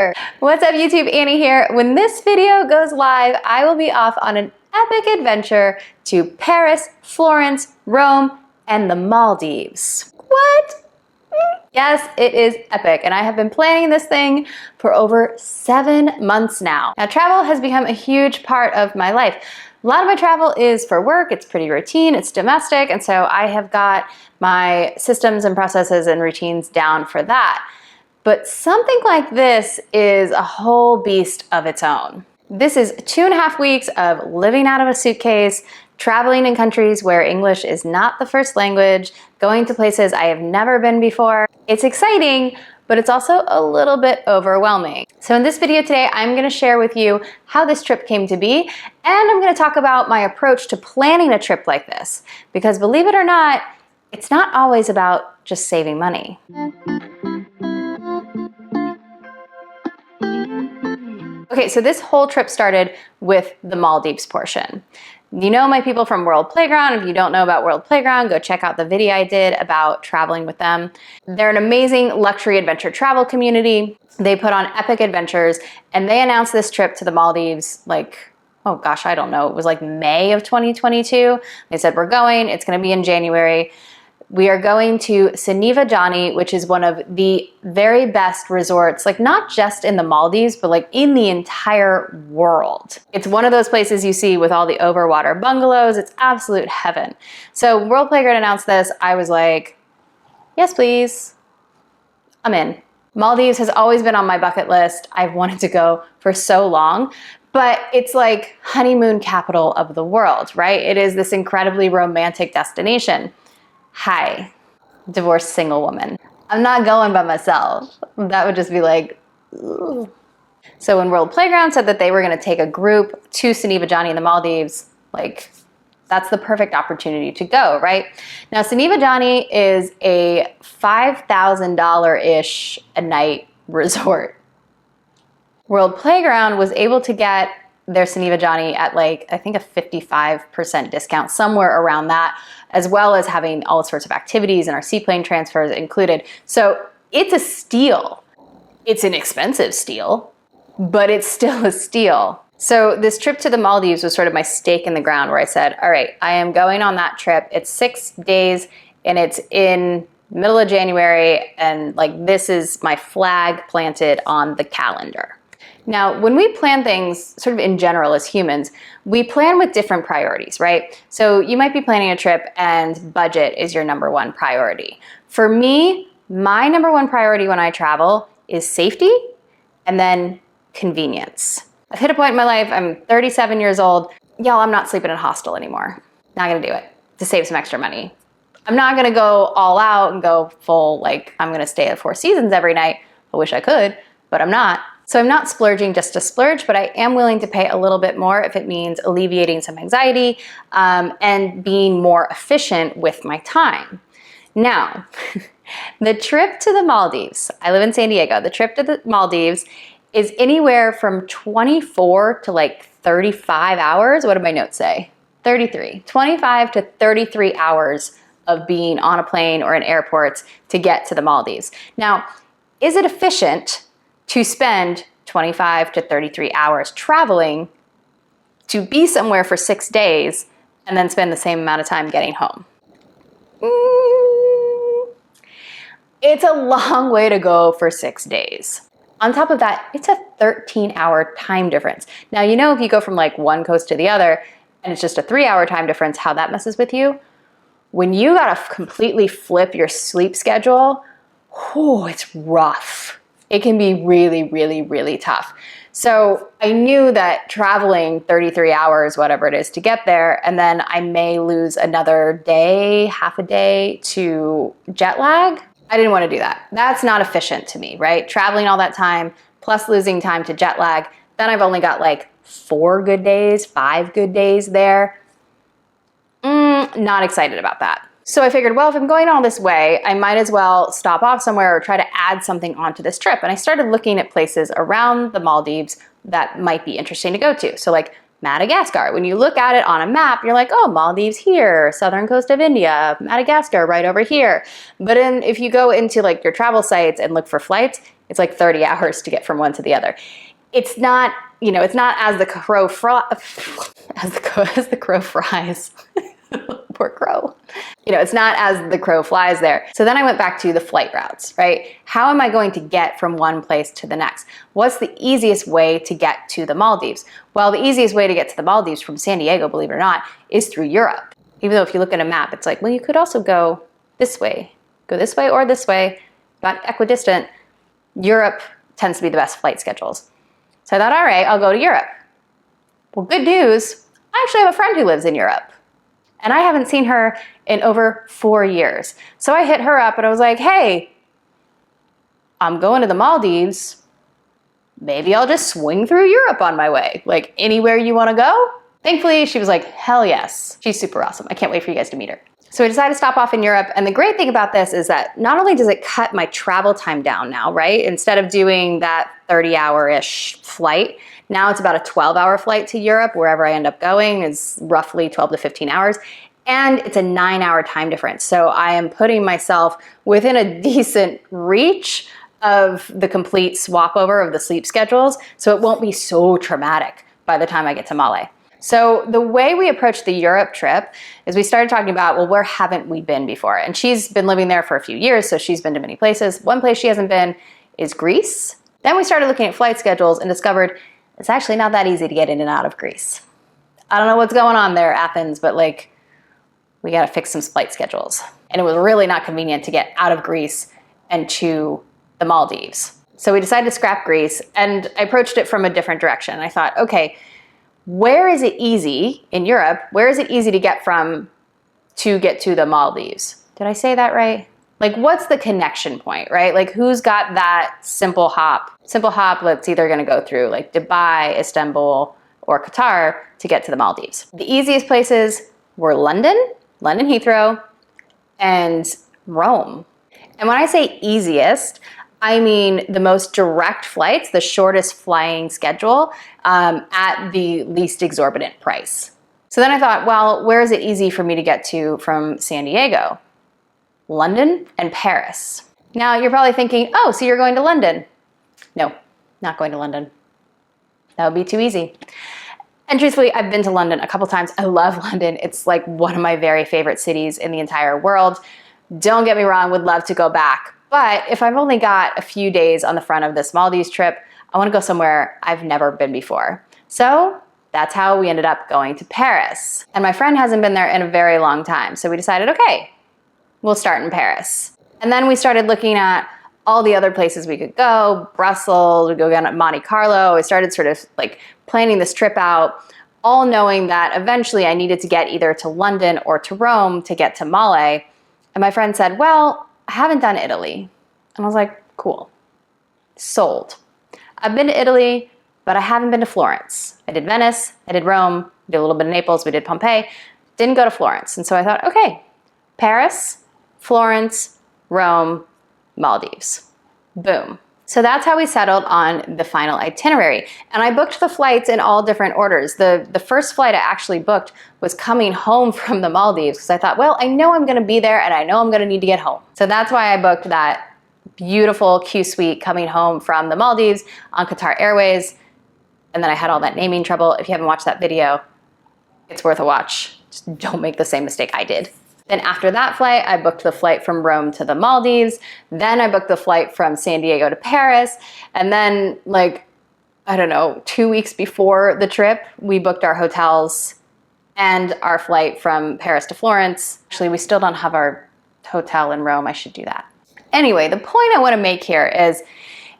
here. What's up YouTube, Annie here. When this video goes live, I will be off on an epic adventure to Paris, Florence, Rome, and the Maldives. What? Yes, it is epic, and I have been planning this thing for over 7 months now. Now, travel has become a huge part of my life. A lot of my travel is for work, it's pretty routine, it's domestic, and so I have got my systems and processes and routines down for that. But something like this is a whole beast of its own. This is 2.5 weeks of living out of a suitcase, traveling in countries where English is not the first language, going to places I have never been before. It's exciting, but it's also a little bit overwhelming. So in this video today, I'm gonna share with you how this trip came to be, and I'm gonna talk about my approach to planning a trip like this. Because believe it or not, it's not always about just saving money. Okay, so this whole trip started with the Maldives portion. You know my people from World Playground. If you don't know about World Playground, go check out the video I did about traveling with them. They're an amazing luxury adventure travel community. They put on epic adventures, and they announced this trip to the Maldives like, oh gosh, I don't know, it was like May of 2022. They said, we're going, it's gonna be in January. We are going to Jani, which is one of the very best resorts, like not just in the Maldives, but like in the entire world. It's one of those places you see with all the overwater bungalows. It's absolute heaven. So World Playground announced this. I was like, yes, please. I'm in. Maldives has always been on my bucket list. I've wanted to go for so long, but it's like honeymoon capital of the world, right? It is this incredibly romantic destination. Hi, divorced single woman. I'm not going by myself. That would just be like, ooh. So when World Playground said that they were gonna take a group to Jani in the Maldives, like that's the perfect opportunity to go, right? Now Jani is a $5,000-ish a night resort. World Playground was able to get their Jani at like, I think a 55% discount, somewhere around that, as well as having all sorts of activities and our seaplane transfers included. So it's a steal. It's an expensive steal, but it's still a steal. So this trip to the Maldives was sort of my stake in the ground where I said, all right, I am going on that trip. It's 6 days and it's in middle of January, and like this is my flag planted on the calendar. Now, when we plan things sort of in general as humans, we plan with different priorities, right? So you might be planning a trip and budget is your #1 priority. For me, my #1 priority when I travel is safety and then convenience. I've hit a point in my life, I'm 37 years old. Y'all, I'm not sleeping in a hostel anymore. Not gonna do it to save some extra money. I'm not gonna go all out and go full, like I'm gonna stay at Four Seasons every night. I wish I could, but I'm not. So I'm not splurging just to splurge, but I am willing to pay a little bit more if it means alleviating some anxiety and being more efficient with my time. Now, the trip to the Maldives, I live in San Diego, the trip to the Maldives is anywhere from 24 to like 35 hours. What did my notes say? 33, 25 to 33 hours of being on a plane or in airports to get to the Maldives. Now, is it efficient to spend 25 to 33 hours traveling to be somewhere for 6 days and then spend the same amount of time getting home? It's a long way to go for 6 days. On top of that, it's a 13-hour time difference. Now, you know, if you go from like one coast to the other and it's just a 3-hour time difference, how that messes with you. When you gotta completely flip your sleep schedule, it's rough. It can be really, really, really tough. So I knew that traveling 33 hours, whatever it is, to get there, and then I may lose another day, half a day to jet lag. I didn't want to do that. That's not efficient to me, right? Traveling all that time, plus losing time to jet lag, then I've only got like 4 good days, 5 good days there. Not excited about that. So I figured, well, if I'm going all this way, I might as well stop off somewhere or try to add something onto this trip. And I started looking at places around the Maldives that might be interesting to go to. So like Madagascar, when you look at it on a map, you're like, oh, Maldives here, southern coast of India, Madagascar right over here. But if you go into like your travel sites and look for flights, It's like 30 hours to get from one to the other. It's not, you know, it's not as the crow as the crow flies. Poor crow. You know, it's not as the crow flies there. So then I went back to the flight routes, right? How am I going to get from one place to the next? What's the easiest way to get to the Maldives? Well, the easiest way to get to the Maldives from San Diego, believe it or not, is through Europe. Even though if you look at a map, it's like, well, you could also go this way or this way, about equidistant. Europe tends to be the best flight schedules. So I thought, all right, I'll go to Europe. Well, good news, I actually have a friend who lives in Europe. And I haven't seen her in over 4 years. So I hit her up and I was like, hey, I'm going to the Maldives. Maybe I'll just swing through Europe on my way. Like, anywhere you want to go? Thankfully, she was like, hell yes. She's super awesome. I can't wait for you guys to meet her. So I decided to stop off in Europe. And the great thing about this is that not only does it cut my travel time down now, right? Instead of doing that 30-hour-ish flight, now it's about a 12-hour flight to Europe. Wherever I end up going is roughly 12 to 15 hours. And it's a 9-hour time difference. So I am putting myself within a decent reach of the complete swap over of the sleep schedules. So it won't be so traumatic by the time I get to Male. So the way we approached the Europe trip is we started talking about, well, where haven't we been before? And she's been living there for a few years, so she's been to many places. One place she hasn't been is Greece. Then we started looking at flight schedules and discovered it's actually not that easy to get in and out of Greece. I don't know what's going on there, Athens, but like, we got to fix some flight schedules. And it was really not convenient to get out of Greece and to the Maldives. So we decided to scrap Greece, and I approached it from a different direction. I thought, okay, where is it easy in Europe? Where is it easy to get from to get to the Maldives? Did I say that right? Like, what's the connection point, right? Like, who's got that simple hop? Simple hop, that's either gonna go through like Dubai, Istanbul, or Qatar to get to the Maldives. The easiest places were London Heathrow, and Rome. And when I say easiest, I mean the most direct flights, the shortest flying schedule at the least exorbitant price. So then I thought, well, where is it easy for me to get to from San Diego? London and Paris. Now you're probably thinking, oh, so you're going to London. No, not going to London. That would be too easy. And truthfully, I've been to London a couple times. I love London. It's like one of my very favorite cities in the entire world. Don't get me wrong, would love to go back. But if I've only got a few days on the front of this Maldives trip, I want to go somewhere I've never been before. So that's how we ended up going to Paris. And my friend hasn't been there in a very long time. So we decided, okay, we'll start in Paris. And then we started looking at all the other places we could go, Brussels, we go down to Monte Carlo. I started sort of like planning this trip out, all knowing that eventually I needed to get either to London or to Rome to get to Male. And my friend said, well, I haven't done Italy. And I was like, cool, sold. I've been to Italy, but I haven't been to Florence. I did Venice, I did Rome, we did a little bit of Naples, we did Pompeii, didn't go to Florence. And so I thought, okay, Paris, Florence, Rome, Maldives. Boom. So that's how we settled on the final itinerary. And I booked the flights in all different orders. The first flight I actually booked was coming home from the Maldives because I thought, well, I know I'm gonna be there and I know I'm gonna need to get home. So that's why I booked that beautiful Q suite coming home from the Maldives on Qatar Airways. And then I had all that naming trouble. If you haven't watched that video, it's worth a watch. Just don't make the same mistake I did. Then after that flight, I booked the flight from Rome to the Maldives. Then I booked the flight from San Diego to Paris. And then like, I don't know, 2 weeks before the trip, we booked our hotels and our flight from Paris to Florence. Actually, we still don't have our hotel in Rome. I should do that. Anyway, the point I want to make here is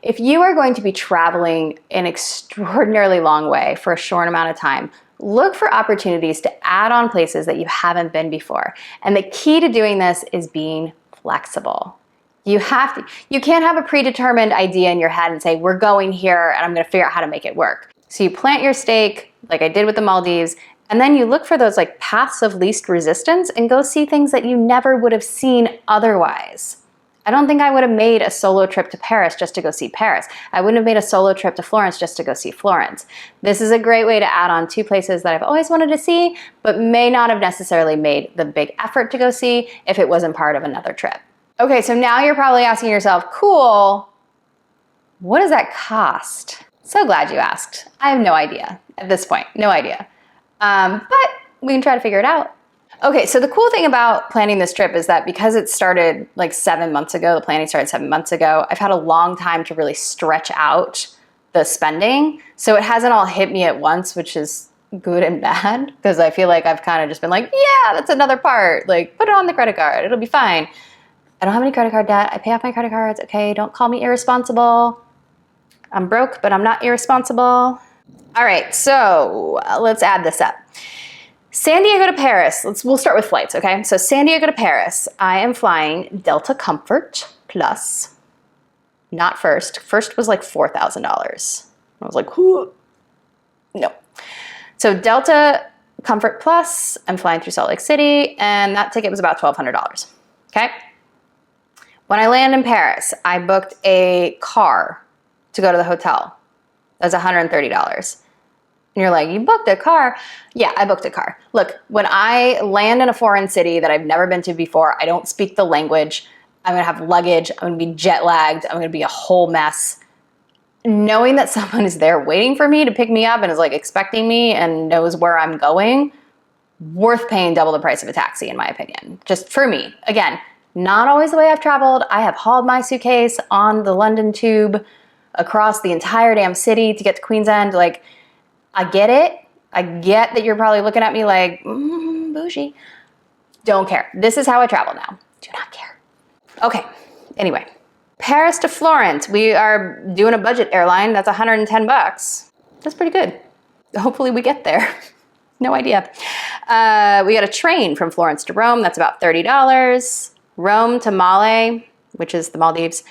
if you are going to be traveling an extraordinarily long way for a short amount of time, look for opportunities to add on places that you haven't been before. And the key to doing this is being flexible. You can't have a predetermined idea in your head and say, we're going here and I'm gonna figure out how to make it work. So you plant your stake, like I did with the Maldives, and then you look for those like paths of least resistance and go see things that you never would have seen otherwise. I don't think I would have made a solo trip to Paris just to go see Paris. I wouldn't have made a solo trip to Florence just to go see Florence. This is a great way to add on 2 places that I've always wanted to see, but may not have necessarily made the big effort to go see if it wasn't part of another trip. Okay, so now you're probably asking yourself, cool, What does that cost? So glad you asked. I have no idea at this point, no idea. But we can try to figure it out. Okay, so the cool thing about planning this trip is that because it started like 7 months ago, the planning started 7 months ago, I've had a long time to really stretch out the spending. So it hasn't all hit me at once, which is good and bad, because I feel like I've kind of just been like, yeah, that's another part. Like, put it on the credit card, it'll be fine. I don't have any credit card debt. I pay off my credit cards. Okay, don't call me irresponsible. I'm broke, but I'm not irresponsible. All right, so let's add this up. San Diego to Paris. We'll start with flights, okay? So San Diego to Paris, I am flying Delta Comfort Plus, not First. First was like $4,000. I was like, whoo, no. So Delta Comfort Plus, I'm flying through Salt Lake City, and that ticket was about $1,200, okay? When I land in Paris, I booked a car to go to the hotel. That's $130. And you're like, you booked a car? Yeah, I booked a car. Look, when I land in a foreign city that I've never been to before, I don't speak the language, I'm gonna have luggage, I'm gonna be jet lagged, I'm gonna be a whole mess. Knowing that someone is there waiting for me to pick me up and is like expecting me and knows where I'm going, worth paying double the price of a taxi, in my opinion. Just for me. Again, not always the way I've traveled. I have hauled my suitcase on the London Tube across the entire damn city to get to Queen's End. Like, I get it. I get that you're probably looking at me like, bougie. Don't care. This is how I travel now. Do not care. Okay, anyway. Paris to Florence. We are doing a budget airline. That's $110. That's pretty good. Hopefully we get there. No idea. We got a train from Florence to Rome. That's about $30. Rome to Male, which is the Maldives.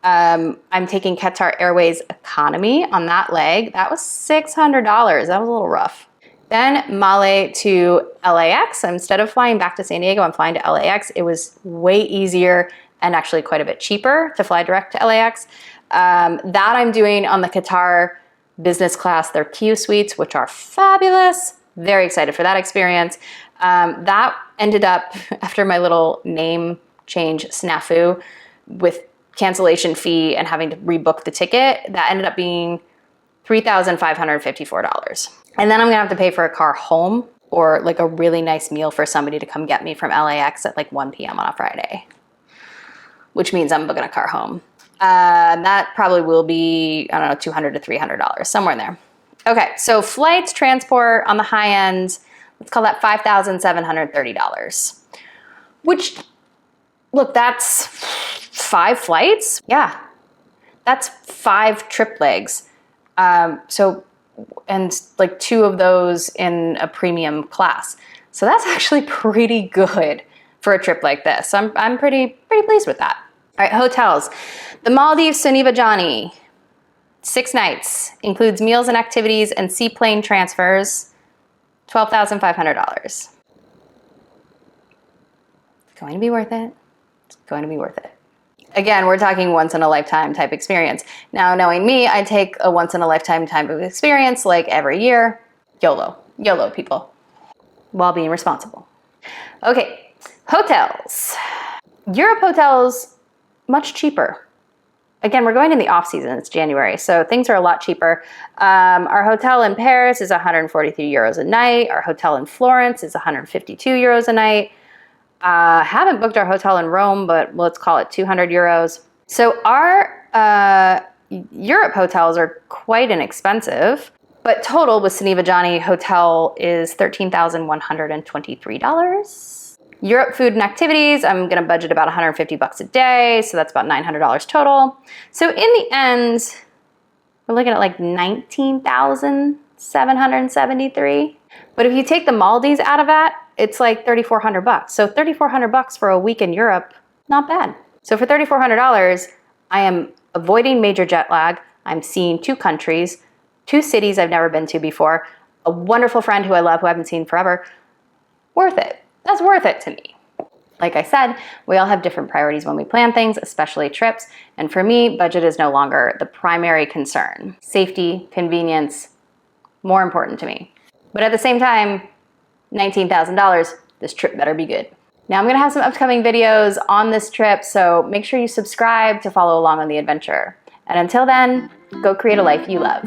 I'm taking Qatar Airways economy on that leg. That was $600. That was a little rough. Then Male to LAX. Instead of flying back to San Diego, I'm flying to LAX. It was way easier and actually quite a bit cheaper to fly direct to LAX. That I'm doing on the Qatar business class, their Q suites, which are fabulous. Very excited for that experience. That ended up, after my little name change snafu with cancellation fee and having to rebook the ticket, that ended up being $3,554. And then I'm gonna have to pay for a car home or like a really nice meal for somebody to come get me from LAX at like 1 p.m. on a Friday, which means I'm booking a car home. That probably will be, I don't know, $200 to $300, somewhere in there. Okay, so flights, transport on the high end, let's call that $5,730, which, look, that's 5 flights. Yeah, that's 5 trip legs. And like 2 of those in a premium class. So that's actually pretty good for a trip like this. So I'm pretty pleased with that. All right, hotels. The Maldives Suniva Johnny, 6 nights, includes meals and activities and seaplane transfers, $12,500. It's going to be worth it. It's going to be worth it. Again, we're talking once in a lifetime type experience. Now, knowing me, I take a once in a lifetime type of experience like every year. YOLO. YOLO, people. While being responsible. Okay, hotels. Europe hotels, much cheaper. Again, we're going in the off season, it's January, so things are a lot cheaper. Our hotel in Paris is 143 euros a night. Our hotel in Florence is 152 euros a night. Haven't booked our hotel in Rome, but let's call it 200 euros. So our Europe hotels are quite inexpensive, but total with Suniva Johnny hotel is $13,123. Europe food and activities, I'm gonna budget about $150 a day, so that's about $900 total. So in the end, we're looking at like $19,773. But if you take the Maldives out of that, it's like $3,400. So $3,400 for a week in Europe, not bad. So for $3,400, I am avoiding major jet lag. I'm seeing 2 countries, 2 cities I've never been to before, a wonderful friend who I love who I haven't seen forever. Worth it. That's worth it to me. Like I said, we all have different priorities when we plan things, especially trips. And for me, budget is no longer the primary concern. Safety, convenience, more important to me. But at the same time, $19,000, this trip better be good. Now I'm gonna have some upcoming videos on this trip, so make sure you subscribe to follow along on the adventure. And until then, go create a life you love.